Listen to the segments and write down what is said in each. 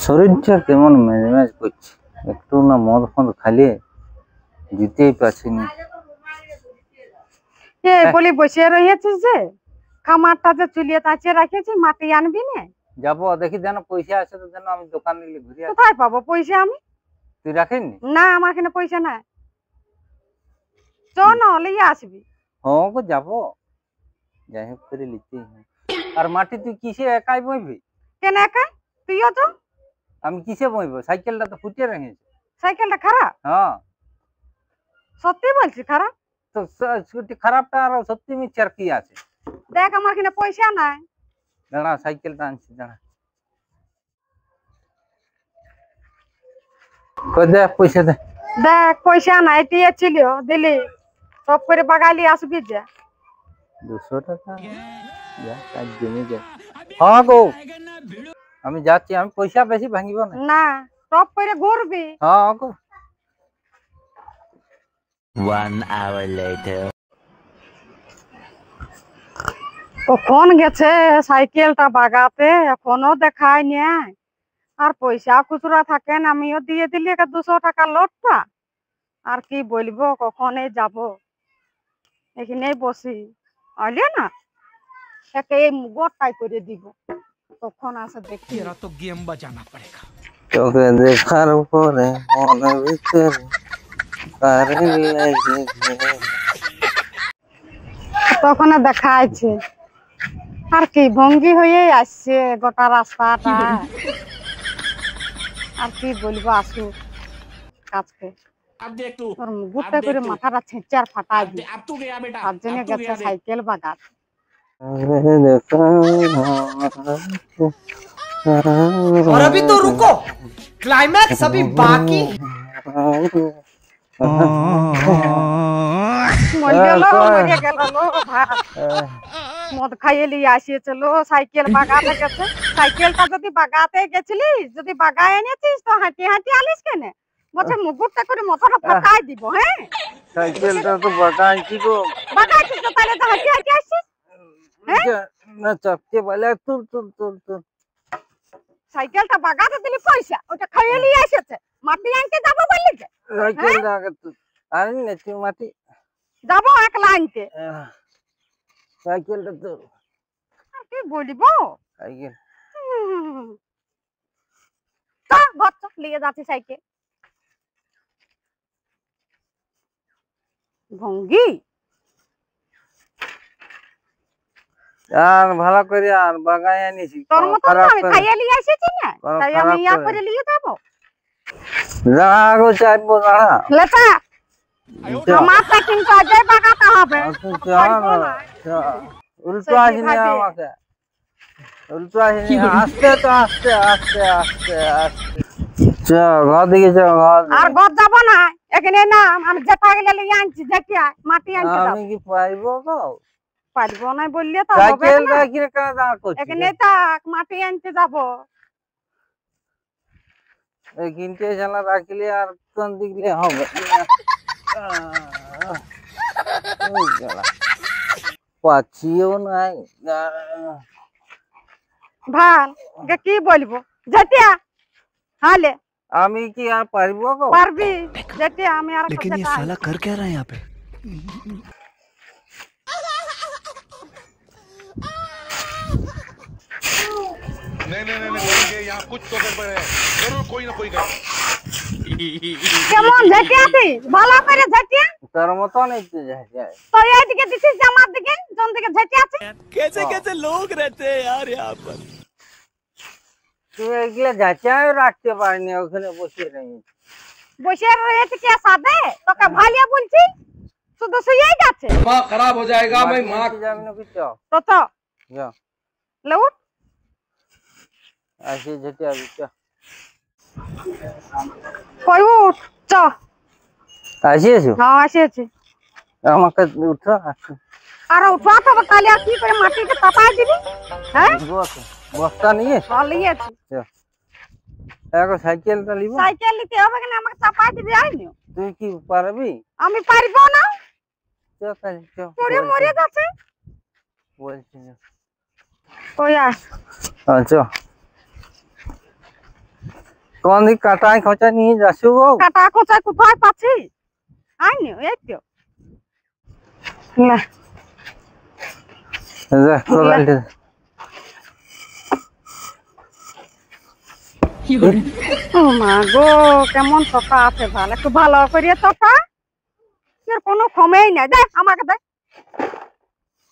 শরীরটা কেমন ম্যাজ করছে, একটু না মদ ফদ খালি দিতেই পারছি না। বলি বসে রয়েছিস যে খামারটা যে চুলিয়ে তাচিয়ে রাখেছি, মাটি আনবি না? যাবো দেখি, যেন পয়সা আছে তো যেন আমি দোকানে ঘুরে। কোথায় পাবো পয়সা আমি? তুই রাখিনি? না, আমার এখানে পয়সা নাই। চ না লিয়ে আসবি। হ্যাঁ গো যাবো, যাই হোক করে লিখতে। আর মাটি তুই কিসে একাই বইবি? কেন একাই? তুইও তো। আমি কিসে বইবো? সাইকেলটা তো ফুটিয়ে রেখেছে। সাইকেলটা খারাপ? হ্যাঁ। সত্যি বলছি খারাপ? তো খারাপটা আর সত্যি মিথ্যার কি আছে? দেখ আমার এখানে পয়সা নাই। দাঁড়া, সাইকেলটা আনছি, দাঁড়া। দেখ পয়সা দে। দেখ পয়সা নাই, ছিল দিলি সব করে বাগালি আসবি যে। 200 টাকা যা কাজ জমি যা। হ্যাঁ গো আমি যাচ্ছি, আমি পয়সা বেশি ভাঙিব না। না, সব করে ঘুরবি। হ্যাঁ গো। 1 hour later. কখন গেছে সাইকেলটা বাগাতে, এখনো দেখায় নাই। আর পয়সা খুচরা থাকেন, আমিও দিয়ে দিলি 200 টাকা লোটটা। আর কি বলবো, কখনই যাব, এখানেই বসি আইলে না একে এই গোটাই করে দিব, কখন আসে দেখি। तेरा तो गेम बजाना पड़ेगा। তোকে দেখার পরে মনের ভিতরে কারে লাগে। তখন দেখাইছে আর কি ভঙ্গি হয়ে আসছে গোটা রাস্তাটা। আর কি বলবো, আসু কাজকে अब देख तू, তোর মুগুরটা করে মাথাটা ছেঁচে আর ফাটাই দি। अब तू गया बेटा, তার জন্য अब तू গেছে गया देख। সাইকেল বাগাত। और अभी तो रुको, क्लाइमैक्स अभी बाकी। মদ খাইয়ে নিয়ে আসিয়েছিল, সাইকেল বাগাতে গেছে। সাইকেলটা যদি বাগাতে গেছিলিস, যদি বাগায় এনেছিস তো হাঁটি হাঁটি আলিস কেন? বলছে মুগুরটা করে মাথাটা ফাটাই দিব। হ্যাঁ, সাইকেলটা তো বাগাইছি গো। বাগাইছিস তো, তাহলে তো হাঁটি হাঁটি আসছিস। না চাপতে বলে তুল তুল তুল তুল। সাইকেলটা বাগাতে দিলি পয়সা, ওটা খাইয়ে নিয়ে এসেছে। মাটি আনতে যাবো বললি যে? সাইকেলটা আগে তুল। আর নেছি মাটি যাবো একলা আনতে। সাইকেলটা তুল। কি বলিবো, সাইকেল নিয়ে যাচ্ছি সাইকেল। ভঙ্গি আর ভালো করে আর বাগাই আনিছি। তোর মতো আমি খাইয়ে নিয়ে এসেছি না, তাই আমি ইয়া করে নিয়ে যাবো। রাগো চাইবো না লেটা আমারটা কিন্তু আজই বাগাতে হবে। উল্টো আসিনি আমাকে, উল্টো আসিনি। আস্তে তো আস্তে আস্তে আস্তে আস্তে চ ঘর দিকে চ। আর ঘর যাবো না, এখানে না আমি যেটা গেলে নিয়ে আনছি, যেটা মাটি আনতে যাবো। আমি কি পাইবো গো? পারবো না বললে তো হবে সাইকেল না। রাখি কেন দাঁড় করছিস? এখানে থাক, মাটি আনতে যাবো। এই কিনতে জানা রাখলে আর কোন দিকলে হবে? পাচ্ছিও নাই। ভাল কি বলবো, যেটা হালে আমি কি আর পারবো গো? পারবি যেটা আমি আর लेकिन ये साला कर क्या रहा है यहाँ पे? नहीं नहीं नहीं करेंगे, यहाँ कुछ तो गड़बड़ है, जरूर कोई ना कोई गड़बड़। কেমন যেটা আছি ভালো করে যেটা তোর মতন এই তো যায়। তো এইদিকে দিছিস জামার দিকে, কোন দিকে যেটা আছে। कैसे कैसे लोग रहते हैं यार यहाँ पर। তুই এগুলো যাচাই রাখতে পারিনি, ওখানে বসে রয়েছি। বসে রয়েছে কে সাদে তোকে ভালিয়া বলছি, শুধু শুয়েই যাচ্ছে। दिमाग खराब हो जाएगा भाई। माँ যাবি না কিছু? তো তো যা লউট আসি যেতে আবি চ। কই উঠ চ। আসিয়েছো? হ্যাঁ আসিয়েছি। আমাকে উঠা আর উঠা তো তাহলে আর কি করে মাটিতে চাপাই দিবি? হ্যাঁ বস্তা নিয়ে ভালিয়েছি। এখন সাইকেলটা নিব। সাইকেল নিতে হবে কেন, আমাকে চাপাই দিবি। আইনি তুই কি পারবি? আমি পারবো না। তাহলে চ মরে মরে যাচ্ছে বলছি না। কই আস চ কোন দিক কাটায় খোঁচা নিয়ে যাচ্ছ গো? কাটা কোচায় কোথায় পাচ্ছি আইনি এই তো না যা কোদালটা ও মা গো কেমন তোতা আছে ভালো একটু ভালো করিয়ে তোতা এর কোনো ক্ষমেই নাই দে আমাকে দে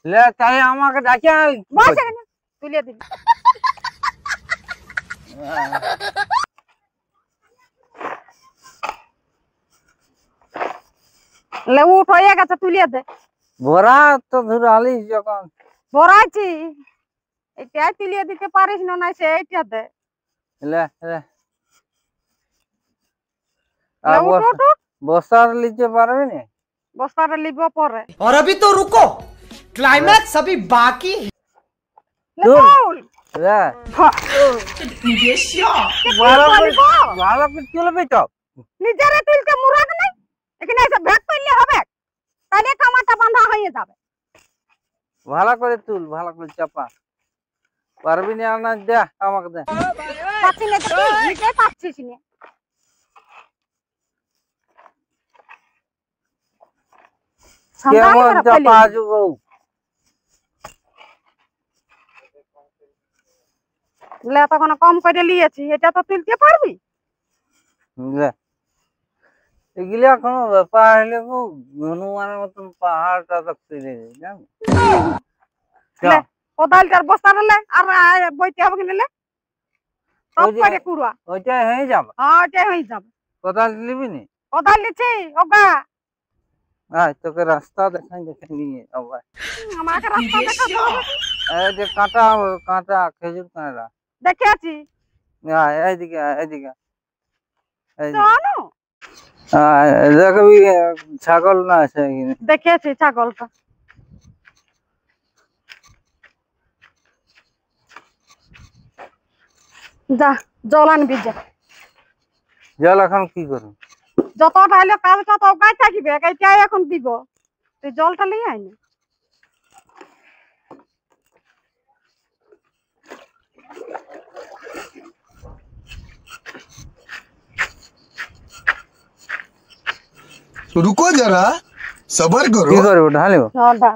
লে তাই আমাকে ডাকে বস এখানে তুলে দিবি লে উঠ হয়ে গেছে তুলে দে ভরা তো ধরালিস যখন ভরাইছি এটাই তুলিয়ে দিতে পারিস না নাই সেইটা দে লে লে লে উঠ উঠ উঠ। বসার লিতে পারবি না? বস্তাটা লিব পরে और अभी तो रुको क्लाइमैक्स अभी बाकी है। লে চল। চল লে হ্যাঁ। ভালো করে বলিব? ভালো করে চলবে তো নিজেরে তুলতে মুরাদ নাই এখানে এসে ভেক করলে হবে তাহলে কামাটা বাঁধা হয়ে যাবে ভালো করে তুল ভালো করে চাপা পারবি না না দে আমাকে দে পাচ্ছি না তো কি? নিজেই পাচ্ছিস না কেমন সামনে চাপা আজু গো লে তখন কম করে নিয়েছি এটা তো তুলতে পারবি লে এগুলা কোনো ব্যাপার হলে গো হনুমানের মতন পাহাড়টা তো তুলে জানো লে কোদালটার বস্তাটা লে আর বইতে হবে কিনা লে সব ওই যে- করে কুড়া ওইটাই হয়ে যাবে হ্যাঁ ওটাই হয়ে যাবে কোদাল নিবি নি কোদাল নিচ্ছি ওগা আয় তোকে রাস্তা দেখাই নিয়ে আবার আমাকে রাস্তা দেখাতে হবে কি? এই যে কাঁটা কাঁটা খেজুর কাঁটা দেখেছি এইদিকে এইদিকে এইদিকে জানো দেখবি ছাগল না আছে এখানে দেখেছি ছাগলটা যা জল আনবি যা জল এখন কি করবো যতটা হইলো কাজটা তো গায়ে থাকিবে এইটাই এখন দিব তুই জলটা নিয়ে আইনি रुको जरा सबर কি करो করবো ঢালিব জলটা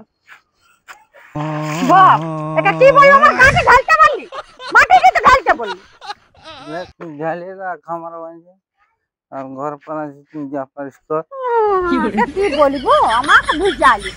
বাহ এটা কি বল আমার গাছে ঢালতে বললি মাটি কিন্তু ঢালতে বললি ঢালিয়ে রাখ আমার বাড়ি আর ঘর পানা যা পারিস কর এটা কি বলিব আমাকে বুঝালি